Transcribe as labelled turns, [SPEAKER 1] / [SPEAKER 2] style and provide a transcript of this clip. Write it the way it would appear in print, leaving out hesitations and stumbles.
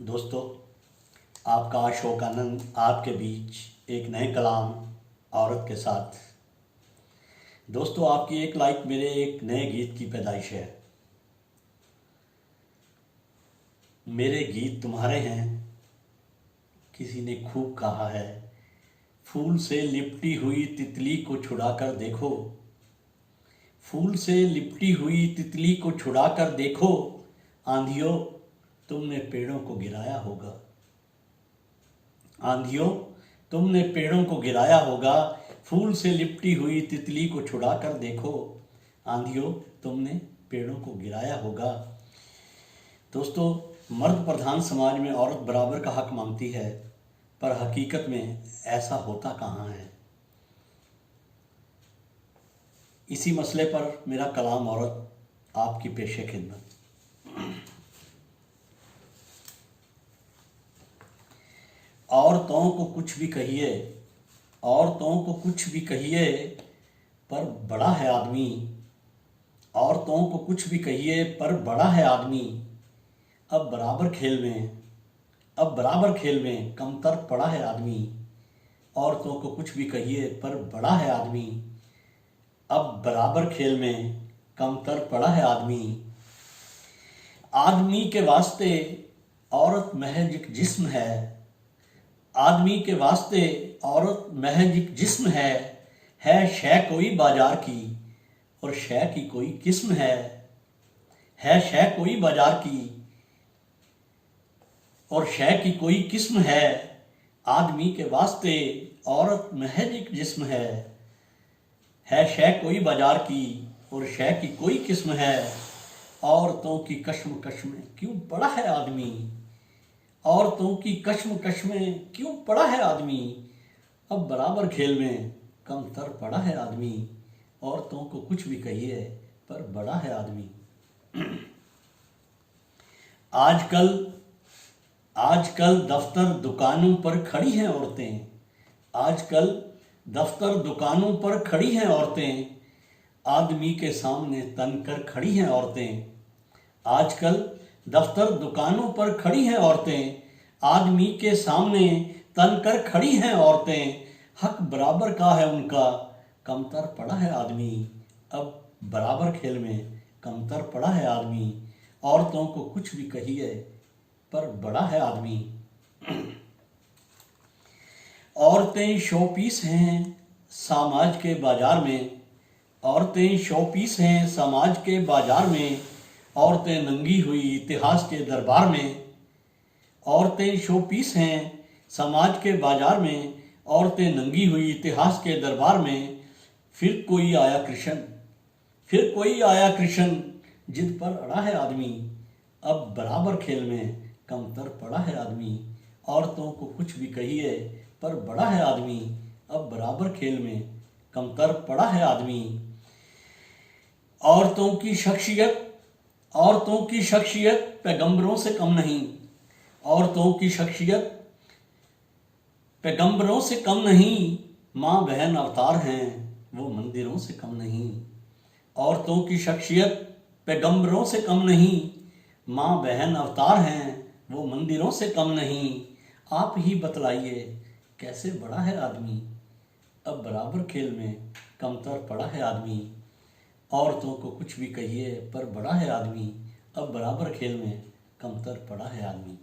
[SPEAKER 1] दोस्तों, आपका अशोक आनंद आपके बीच एक नए कलाम औरत के साथ। दोस्तों, आपकी एक लाइक मेरे एक नए गीत की पैदाइश है। मेरे गीत तुम्हारे हैं, किसी ने खूब कहा है। फूल से लिपटी हुई तितली को छुड़ाकर देखो, फूल से लिपटी हुई तितली को छुड़ाकर देखो। आंधियों, तुमने पेड़ों को गिराया होगा। आंधियों, तुमने पेड़ों को गिराया होगा। फूल से लिपटी हुई तितली को छुड़ाकर देखो। आंधियों, तुमने पेड़ों को गिराया होगा। दोस्तों, मर्द प्रधान समाज में औरत बराबर का हक मांगती है, पर हकीकत में ऐसा होता कहाँ है। इसी मसले पर मेरा कलाम औरत आपकी पेशे खिदमत। औरतों को कुछ भी कहिए, औरतों को कुछ भी कहिए, पर बड़ा है आदमी। औरतों को कुछ भी कहिए, पर बड़ा है आदमी। अब बराबर खेल में, अब बराबर खेल में कमतर पड़ा है आदमी। औरतों को कुछ भी कहिए, पर बड़ा है आदमी। अब बराबर खेल में कमतर पड़ा है आदमी। आदमी के वास्ते औरत महज एक जिस्म है। आदमी के वास्ते औरत महज एक जिस्म है शय कोई बाजार की, और शय की कोई किस्म है शय कोई बाजार की, और शय की कोई किस्म है। आदमी के वास्ते औरत महज एक जिस्म है शय कोई बाजार की, और शय की कोई किस्म है। औरतों की कश्म में क्यों पड़ा है आदमी। औरतों की कश्म में क्यों पड़ा है आदमी। अब बराबर खेल में कमतर पड़ा है आदमी। औरतों को कुछ भी कहिए, पर बड़ा है आदमी। आजकल दफ्तर दुकानों पर खड़ी हैं औरतें। आजकल दफ्तर दुकानों पर खड़ी हैं औरतें। आदमी के सामने तन कर खड़ी हैं औरतें। आजकल दफ्तर दुकानों पर खड़ी हैं औरतें। आदमी के सामने तन कर खड़ी हैं औरतें। हक बराबर का है उनका, कमतर पड़ा है आदमी। अब बराबर खेल में कमतर पड़ा है आदमी। औरतों को कुछ भी कहिए, पर बड़ा है आदमी। औरतें शोपीस हैं समाज के बाजार में। औरतें शोपीस हैं समाज के बाजार में। औरतें नंगी हुई इतिहास के दरबार में। औरतें शोपीस हैं समाज के बाजार में। औरतें नंगी हुई इतिहास के दरबार में। फिर कोई आया कृष्ण, जिद पर अड़ा है आदमी। अब बराबर खेल में कमतर पड़ा है आदमी। औरतों को कुछ भी कहिए, पर बड़ा है आदमी। अब बराबर खेल में कमतर पड़ा है आदमी। औरतों की शख्सियत पैगंबरों से कम नहीं। औरतों की शख्सियत पैगंबरों से कम नहीं। माँ बहन अवतार हैं, वो मंदिरों से कम नहीं। औरतों की शख्सियत पैगंबरों से कम नहीं। माँ बहन अवतार हैं, वो मंदिरों से कम नहीं। आप ही बतलाइए कैसे बड़ा है आदमी। अब बराबर खेल में कमतर पड़ा है आदमी। औरतों को कुछ भी कहिए, पर बड़ा है आदमी। अब बराबर खेल में कमतर पड़ा है आदमी।